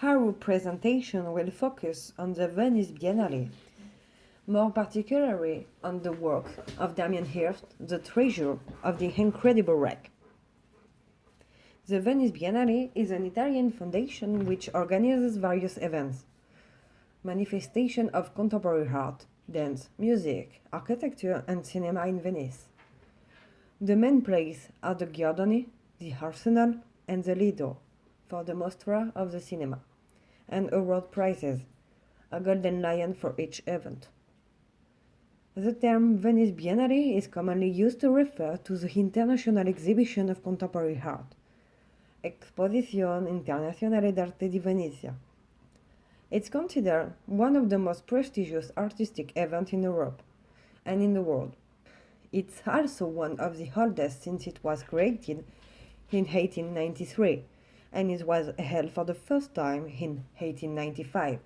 Our presentation will focus on the Venice Biennale, more particularly on the work of Damien Hirst, the treasure of the incredible wreck. The Venice Biennale is an Italian foundation which organizes various events, manifestations of contemporary art, dance, music, architecture, and cinema in Venice. The main places are the Giardini, the Arsenal, and the Lido for the Mostra of the cinema, and award prizes, a golden lion for each event. The term Venice Biennale is commonly used to refer to the international exhibition of contemporary art, Exposizione Internazionale d'Arte di Venezia. It's considered one of the most prestigious artistic events in Europe and in the world. It's also one of the oldest since it was created in 1893, and it was held for the first time in 1895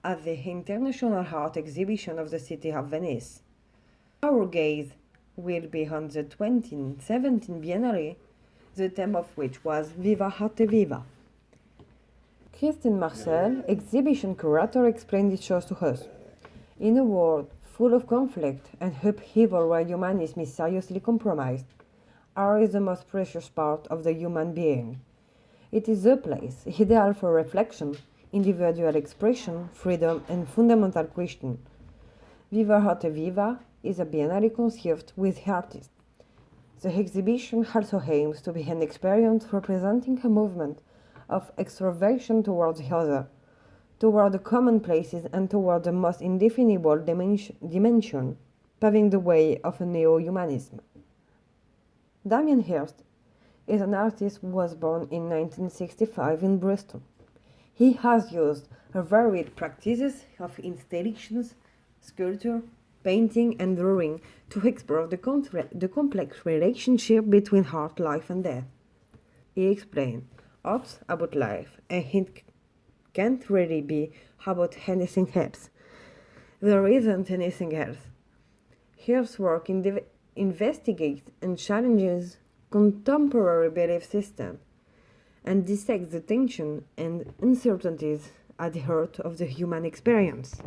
at the International Art Exhibition of the city of Venice. Our gaze will be on the 2017 Biennale, the theme of which was Viva Arte Viva. Christine Marcel, exhibition curator, explained it shows to us. In a world full of conflict and upheaval where humanism is seriously compromised, art is the most precious part of the human being. It is the place ideal for reflection, individual expression, freedom, and fundamental question. Viva Arte Viva is a biennale conceived with the artist. The exhibition also aims to be an experience representing a movement of extroversion towards the other, toward the commonplaces and toward the most indefinable dimension, paving the way of a neo-humanism. Damien Hirst is an artist who was born in 1965 in Bristol. He has used a varied practices of installations, sculpture, painting, and drawing to explore the complex relationship between art, life, and death. He explained, art's about life, and it can't really be about anything else. There isn't anything else. Hirst's work investigates and challenges contemporary belief systems and dissects the tension and uncertainties at the heart of the human experience.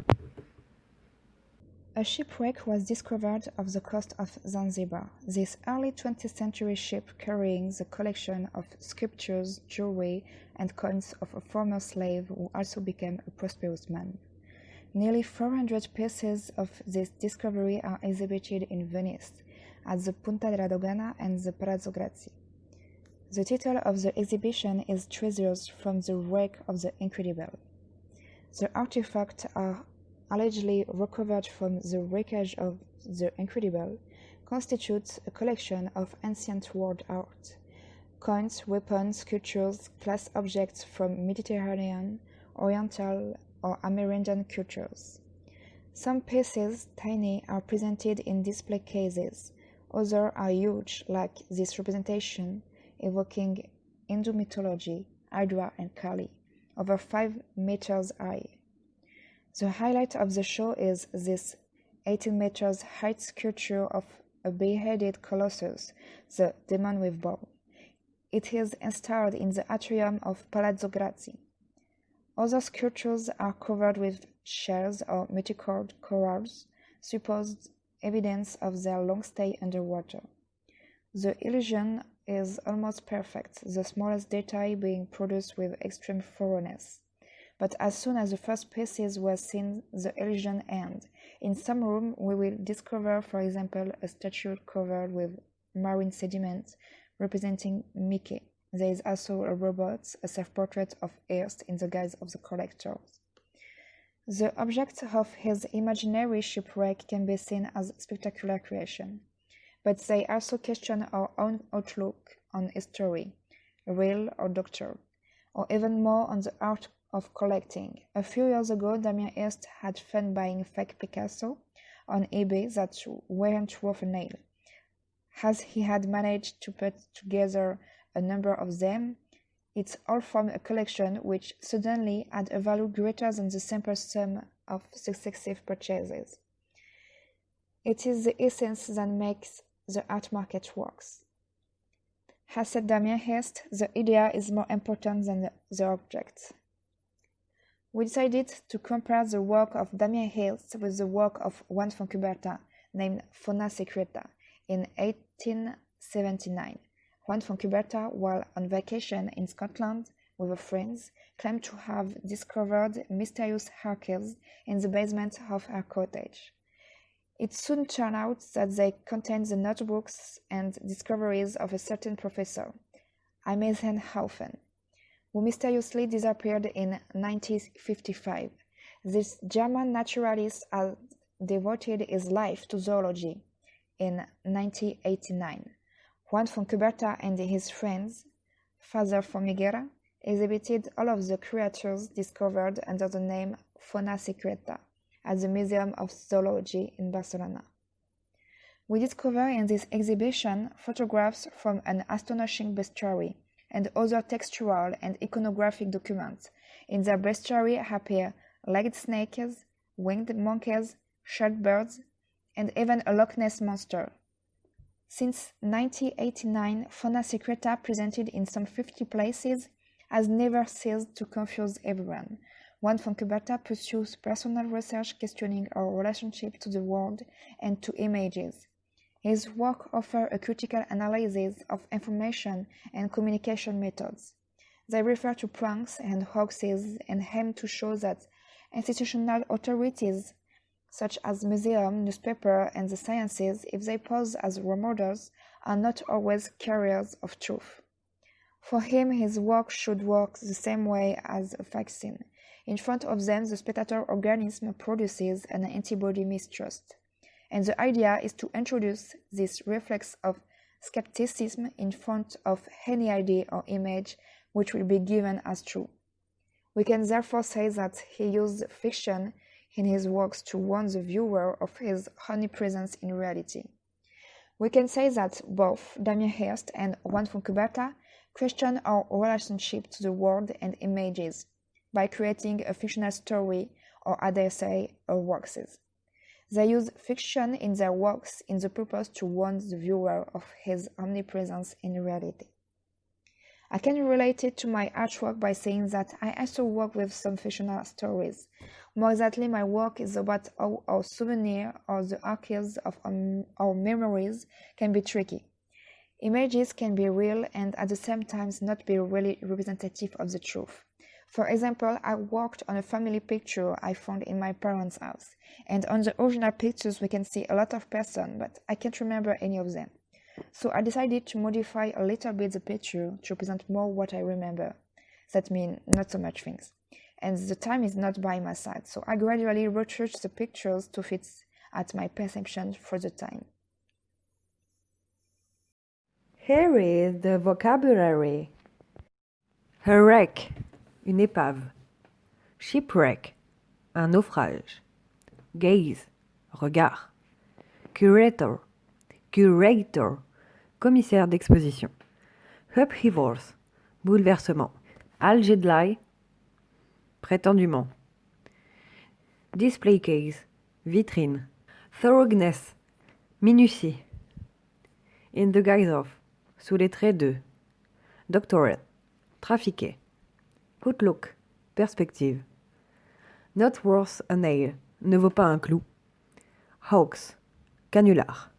A shipwreck was discovered off the coast of Zanzibar. This early 20th century ship carrying the collection of sculptures, jewelry, and coins of a former slave who also became a prosperous man. Nearly 400 pieces of this discovery are exhibited in Venice, at the Punta della Dogana and the Palazzo Grassi. The title of the exhibition is Treasures from the Wreck of the Incredible. The artifacts are allegedly recovered from the wreckage of the Incredible, constitutes a collection of ancient world art, coins, weapons, sculptures, glass objects from Mediterranean, Oriental, or Amerindian cultures. Some pieces, tiny, are presented in display cases. Others are huge, like this representation, evoking Hindu mythology, Hydra and Kali, over 5 meters high. The highlight of the show is this 18 meters height sculpture of a beheaded colossus, the demon with bow. It is installed in the atrium of Palazzo Grassi. Other sculptures are covered with shells or multicolored corals, supposed evidence of their long stay underwater. The illusion is almost perfect, the smallest detail being produced with extreme thoroughness. But as soon as the first pieces were seen, the illusion ends. In some room, we will discover, for example, a statue covered with marine sediment representing Mickey. There is also a robot, a self-portrait of Hirst in the guise of the collector. The object of his imaginary shipwreck can be seen as spectacular creation, but they also question our own outlook on history, real or doctored, or even more on the art of collecting. A few years ago, Damien Hirst had fun buying fake Picasso on eBay that weren't worth a nail. As he had managed to put together a number of them, it all formed a collection which suddenly had a value greater than the simple sum of successive purchases. It is the essence that makes the art market works. As said Damien Hirst, the idea is more important than the object. We decided to compare the work of Damien Hirst with the work of Juan Fontcuberta, named Fauna Secreta, in 1879. Juan Fontcuberta, while on vacation in Scotland with friends, claimed to have discovered mysterious hair caves in the basement of her cottage. It soon turned out that they contained the notebooks and discoveries of a certain professor, Eisenhofen, who mysteriously disappeared in 1955. This German naturalist had devoted his life to zoology. In 1989, Juan Fontcuberta and his friends, Father Formiguera, exhibited all of the creatures discovered under the name Fauna Secreta at the Museum of Zoology in Barcelona. We discover in this exhibition photographs from an astonishing bestiary and other textual and iconographic documents. In their bestiary appear legged snakes, winged monkeys, shelled birds, and even a Loch Ness monster. Since 1989, Fauna Secreta, presented in some 50 places, has never ceased to confuse everyone. Juan Fontcuberta pursues personal research questioning our relationship to the world and to images. His work offers a critical analysis of information and communication methods. They refer to pranks and hoaxes and aim to show that institutional authorities, such as museums, newspapers, and the sciences, if they pose as role models, are not always carriers of truth. For him, his work should work the same way as a vaccine. In front of them, the spectator organism produces an antibody mistrust. And the idea is to introduce this reflex of skepticism in front of any idea or image which will be given as true. We can therefore say that he used fiction in his works to warn the viewer of his omnipresence in reality. We can say that both Damien Hirst and Juan Fontcuberta question our relationship to the world and images by creating a fictional story, or as they say, a works. They use fiction in their works in the purpose to warn the viewer of his omnipresence in reality. I can relate it to my artwork by saying that I also work with some fictional stories. More exactly, my work is about how our souvenirs or the archives of our memories can be tricky. Images can be real and at the same time not be really representative of the truth. For example, I worked on a family picture I found in my parents' house, and on the original pictures we can see a lot of persons, but I can't remember any of them. So I decided to modify a little bit the picture to represent more what I remember. That means not so much things. And the time is not by my side, so I gradually retouched the pictures to fit at my perception for the time. Here is the vocabulary. A wreck, une épave. Shipwreck, un naufrage. Gaze, regard. Curator, commissaire d'exposition. Upheavals, bouleversement. Allegedly, prétendument. Display case, vitrine. Thoroughness, minutie. In the guise of, sous les traits de. Doctorate, trafiqué. Outlook, perspective. Not worth a nail, ne vaut pas un clou. Hoax, canular.